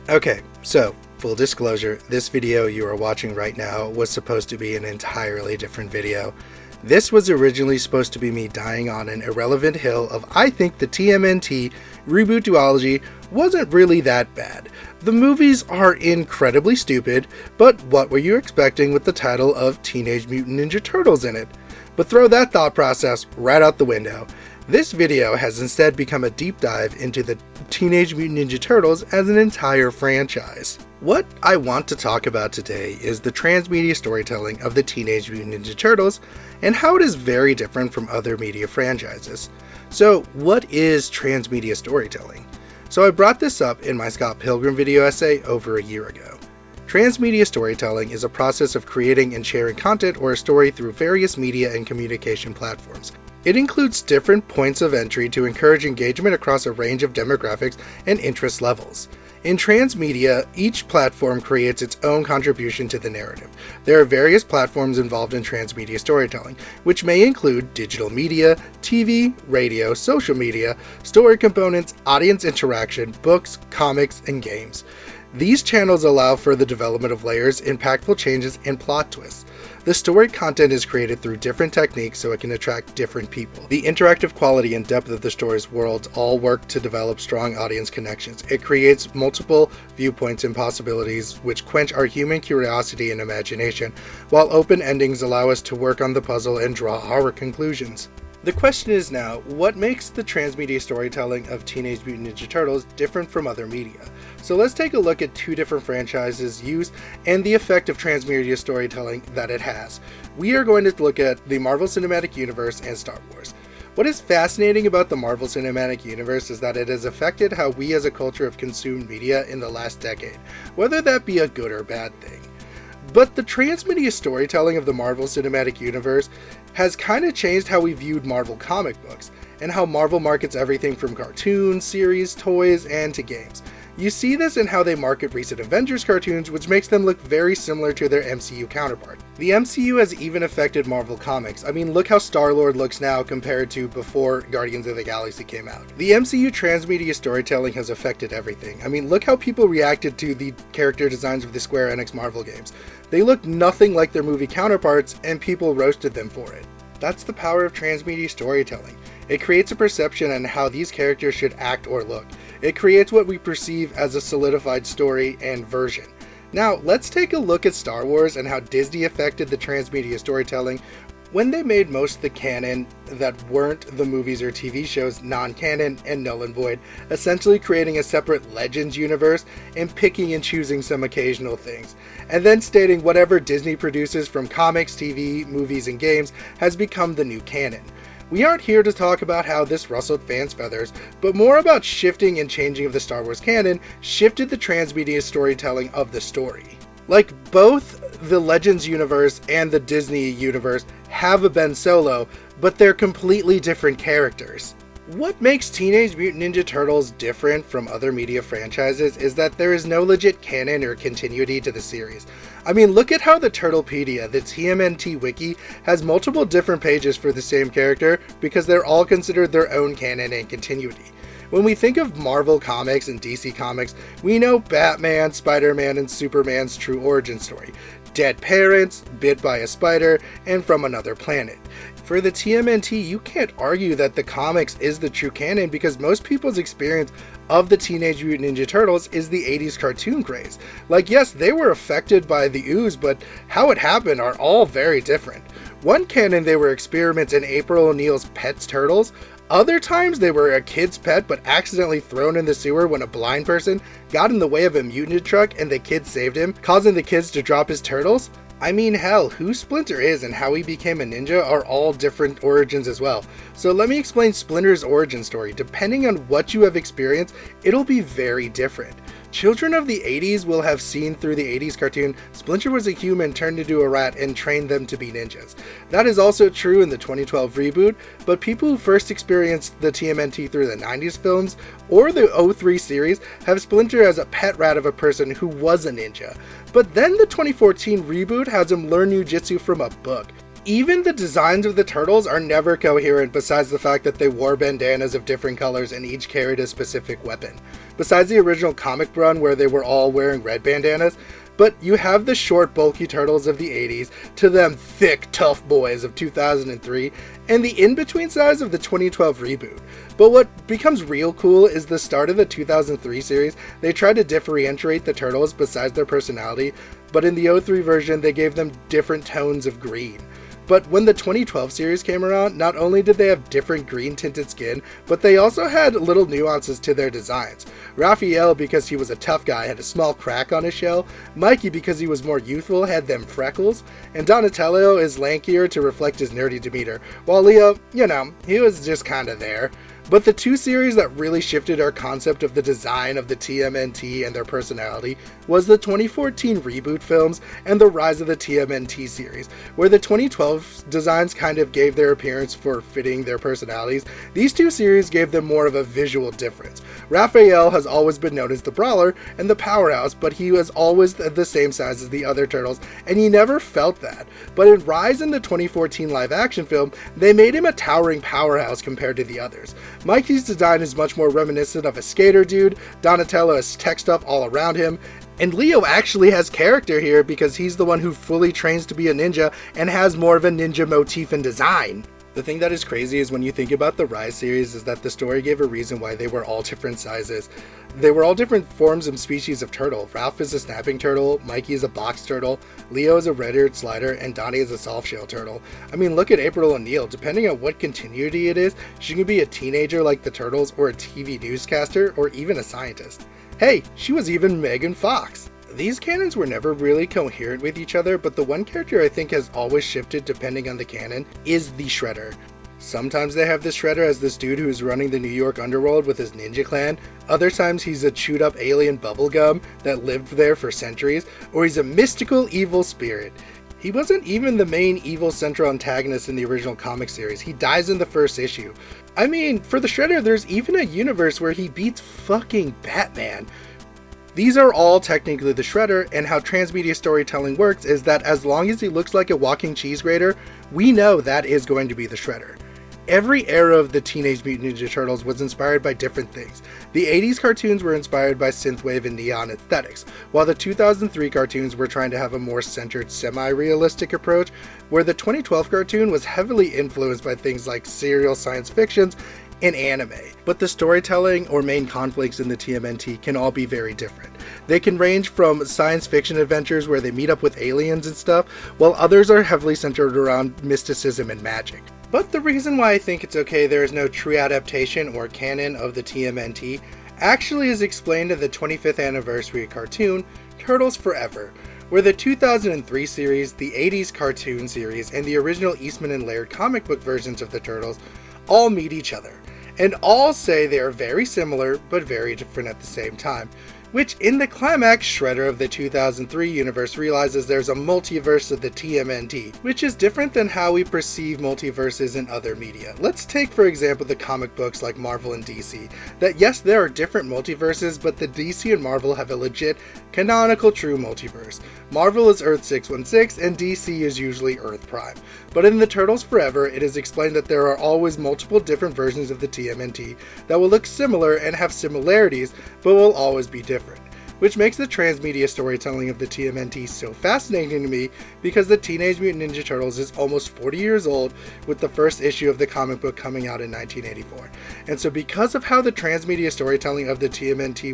Okay, so full disclosure, this video you are watching right now was supposed to be an entirely different video. This was originally supposed to be me dying on an irrelevant hill of I think the TMNT reboot duology wasn't really that bad. The movies are incredibly stupid, but what were you expecting with the title of Teenage Mutant Ninja Turtles in it? But throw that thought process right out the window. This video has instead become a deep dive into the Teenage Mutant Ninja Turtles as an entire franchise. What I want to talk about today is the transmedia storytelling of the Teenage Mutant Ninja Turtles and how it is very different from other media franchises. So what is transmedia storytelling? So I brought this up in my Scott Pilgrim video essay over a year ago. Transmedia storytelling is a process of creating and sharing content or a story through various media and communication platforms. It includes different points of entry to encourage engagement across a range of demographics and interest levels. In transmedia, each platform creates its own contribution to the narrative. There are various platforms involved in transmedia storytelling, which may include digital media, TV, radio, social media, story components, audience interaction, books, comics, and games. These channels allow for the development of layers, impactful changes, and plot twists. The story content is created through different techniques so it can attract different people. The interactive quality and depth of the story's worlds all work to develop strong audience connections. It creates multiple viewpoints and possibilities which quench our human curiosity and imagination, while open endings allow us to work on the puzzle and draw our conclusions. The question is now, what makes the transmedia storytelling of Teenage Mutant Ninja Turtles different from other media? So let's take a look at two different franchises' use and the effect of transmedia storytelling that it has. We are going to look at the Marvel Cinematic Universe and Star Wars. What is fascinating about the Marvel Cinematic Universe is that it has affected how we as a culture have consumed media in the last decade, whether that be a good or bad thing. But the transmedia storytelling of the Marvel Cinematic Universe has kind of changed how we viewed Marvel comic books, and how Marvel markets everything from cartoons, series, toys, and to games. You see this in how they market recent Avengers cartoons, which makes them look very similar to their MCU counterpart. The MCU has even affected Marvel Comics. I mean, look how Star-Lord looks now compared to before Guardians of the Galaxy came out. The MCU transmedia storytelling has affected everything. I mean, look how people reacted to the character designs of the Square Enix Marvel games. They look nothing like their movie counterparts, and people roasted them for it. That's the power of transmedia storytelling. It creates a perception on how these characters should act or look. It creates what we perceive as a solidified story and version. Now, let's take a look at Star Wars and how Disney affected the transmedia storytelling when they made most of the canon that weren't the movies or TV shows non-canon and null and void, essentially creating a separate Legends universe and picking and choosing some occasional things, and then stating whatever Disney produces from comics, TV, movies, and games has become the new canon. We aren't here to talk about how this rustled fans' feathers, but more about shifting and changing of the Star Wars canon shifted the transmedia storytelling of the story. Like, both the Legends universe and the Disney universe have a Ben Solo, but they're completely different characters. What makes Teenage Mutant Ninja Turtles different from other media franchises is that there is no legit canon or continuity to the series. I mean, look at how the Turtlepedia, the TMNT wiki, has multiple different pages for the same character because they're all considered their own canon and continuity. When we think of Marvel Comics and DC Comics, we know Batman, Spider-Man, and Superman's true origin story. Dead parents, bit by a spider, and from another planet. For the TMNT, you can't argue that the comics is the true canon because most people's experience of the Teenage Mutant Ninja Turtles is the 80s cartoon craze. Like, yes, they were affected by the ooze, but how it happened are all very different. One canon, they were experiments in April O'Neil's Pet's Turtles. Other times they were a kid's pet but accidentally thrown in the sewer when a blind person got in the way of a mutant truck and the kids saved him, causing the kids to drop his turtles. I mean, hell, who Splinter is and how he became a ninja are all different origins as well. So let me explain Splinter's origin story. Depending on what you have experienced, it'll be very different. Children of the 80s will have seen through the 80s cartoon Splinter was a human turned into a rat and trained them to be ninjas. That is also true in the 2012 reboot, but people who first experienced the TMNT through the 90s films or the 03 series have Splinter as a pet rat of a person who was a ninja. But then the 2014 reboot has him learn ninjutsu from a book. Even the designs of the turtles are never coherent besides the fact that they wore bandanas of different colors and each carried a specific weapon. besides the original comic run where they were all wearing red bandanas. But you have the short, bulky turtles of the 80s to them thick, tough boys of 2003, and the in-between size of the 2012 reboot. But what becomes real cool is the start of the 2003 series. They tried to differentiate the turtles besides their personality, but in the 03 version they gave them different tones of green. But when the 2012 series came around, not only did they have different green tinted skin, but they also had little nuances to their designs. Raphael, because he was a tough guy, had a small crack on his shell. Mikey, because he was more youthful, had them freckles. And Donatello is lankier to reflect his nerdy demeanor, while Leo, he was just kinda there. But the two series that really shifted our concept of the design of the TMNT and their personality was the 2014 reboot films and the rise of the TMNT series, where the 2012 designs kind of gave their appearance for fitting their personalities. These two series gave them more of a visual difference. Raphael has always been known as the brawler and the powerhouse, but he was always the same size as the other turtles, and he never felt that. But in Rise in the 2014 live action film, they made him a towering powerhouse compared to the others. Mikey's design is much more reminiscent of a skater dude, Donatello has tech stuff all around him, and Leo actually has character here because he's the one who fully trains to be a ninja and has more of a ninja motif in design. The thing that is crazy is when you think about the Rise series is that the story gave a reason why they were all different sizes. They were all different forms and species of turtle. Ralph is a snapping turtle, Mikey is a box turtle, Leo is a red-eared slider, and Donnie is a soft-shell turtle. I mean, look at April O'Neil. Depending on what continuity it is, she can be a teenager like the Turtles, or a TV newscaster, or even a scientist. Hey, she was even Megan Fox. These canons were never really coherent with each other, but the one character I think has always shifted depending on the canon is the Shredder. Sometimes they have the Shredder as this dude who's running the New York underworld with his ninja clan. Other times he's a chewed up alien bubblegum that lived there for centuries, or he's a mystical evil spirit. He wasn't even the main evil central antagonist in the original comic series. He dies in the first issue. I mean, for the Shredder, there's even a universe where he beats fucking Batman. These are all technically the Shredder, and how Transmedia storytelling works is that as long as he looks like a walking cheese grater, we know that is going to be the Shredder. Every era of the Teenage Mutant Ninja Turtles was inspired by different things. The 80s cartoons were inspired by synthwave and neon aesthetics, while the 2003 cartoons were trying to have a more centered, semi-realistic approach, where the 2012 cartoon was heavily influenced by things like serial science fictions and anime. But the storytelling or main conflicts in the TMNT can all be very different. They can range from science fiction adventures where they meet up with aliens and stuff, while others are heavily centered around mysticism and magic. But the reason why I think it's okay there is no true adaptation or canon of the TMNT actually is explained in the 25th anniversary cartoon, Turtles Forever, where the 2003 series, the 80s cartoon series, and the original Eastman and Laird comic book versions of the Turtles all meet each other, and all say they are very similar but very different at the same time, which in the climax, Shredder of the 2003 universe realizes there's a multiverse of the TMNT, which is different than how we perceive multiverses in other media. Let's take for example the comic books like Marvel and DC, that yes, there are different multiverses, but the DC and Marvel have a legit, canonical true multiverse. Marvel is Earth 616 and DC is usually Earth Prime. But in the Turtles Forever, it is explained that there are always multiple different versions of the TMNT that will look similar and have similarities, but will always be different. Which makes the transmedia storytelling of the TMNT so fascinating to me, because the Teenage Mutant Ninja Turtles is almost 40 years old, with the first issue of the comic book coming out in 1984. And so because of how the transmedia storytelling of the TMNT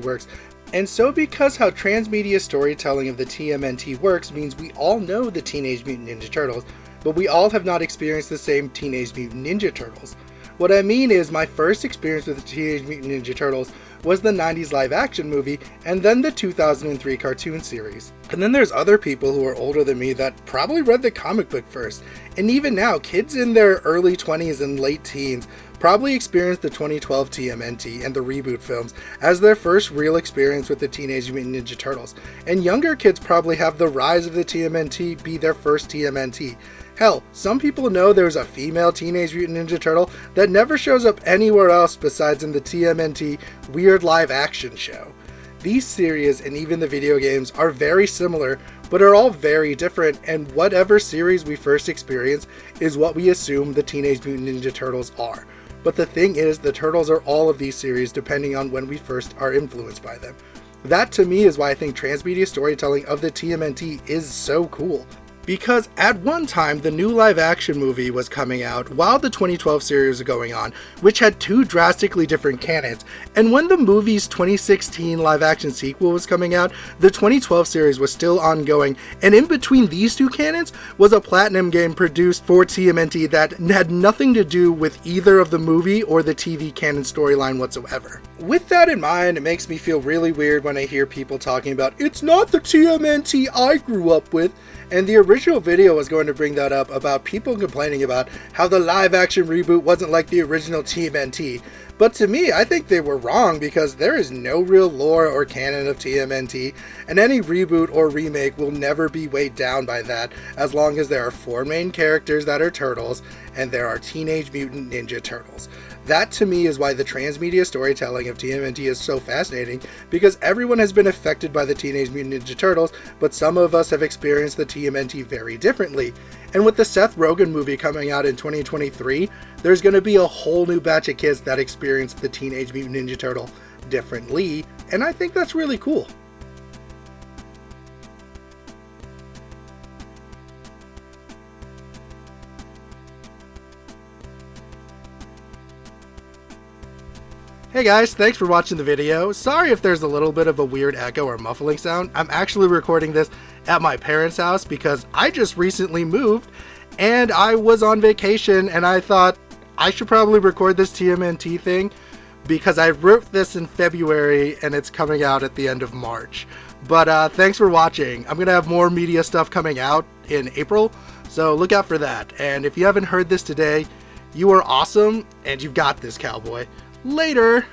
works, means we all know the Teenage Mutant Ninja Turtles, but we all have not experienced the same Teenage Mutant Ninja Turtles. What I mean is, my first experience with the Teenage Mutant Ninja Turtles was the 90s live action movie, and then the 2003 cartoon series. And then there's other people who are older than me that probably read the comic book first. And even now, kids in their early 20s and late teens probably experienced the 2012 TMNT and the reboot films as their first real experience with the Teenage Mutant Ninja Turtles. And younger kids probably have the rise of the TMNT be their first TMNT. Hell, some people know there's a female Teenage Mutant Ninja Turtle that never shows up anywhere else besides in the TMNT weird live action show. These series and even the video games are very similar, but are all very different, and whatever series we first experience is what we assume the Teenage Mutant Ninja Turtles are. but the thing is, the Turtles are all of these series depending on when we first are influenced by them. That to me is why I think transmedia storytelling of the TMNT is so cool. Because at one time, the new live-action movie was coming out while the 2012 series was going on, which had two drastically different canons. And when the movie's 2016 live-action sequel was coming out, the 2012 series was still ongoing, and in between these two canons was a Platinum game produced for TMNT that had nothing to do with either of the movie or the TV canon storyline whatsoever. With that in mind, it makes me feel really weird when I hear people talking about, "It's not the TMNT I grew up with." And the original video was going to bring that up about people complaining about how the live action reboot wasn't like the original TMNT. But to me, I think they were wrong because there is no real lore or canon of TMNT, and any reboot or remake will never be weighed down by that as long as there are 4 main characters that are turtles and there are Teenage Mutant Ninja Turtles. That to me is why the transmedia storytelling of TMNT is so fascinating, because everyone has been affected by the Teenage Mutant Ninja Turtles, but some of us have experienced the TMNT very differently. And with the Seth Rogen movie coming out in 2023, there's going to be a whole new batch of kids that experience the Teenage Mutant Ninja Turtle differently, and I think that's really cool. Hey guys, thanks for watching the video. Sorry if there's a little bit of a weird echo or muffling sound. I'm actually recording this at my parents' house because I just recently moved and I was on vacation and I thought I should probably record this TMNT thing because I wrote this in February and it's coming out at the end of March. But thanks for watching. I'm going to have more media stuff coming out in April, so look out for that. And if you haven't heard this today, you are awesome and you've got this, cowboy. Later!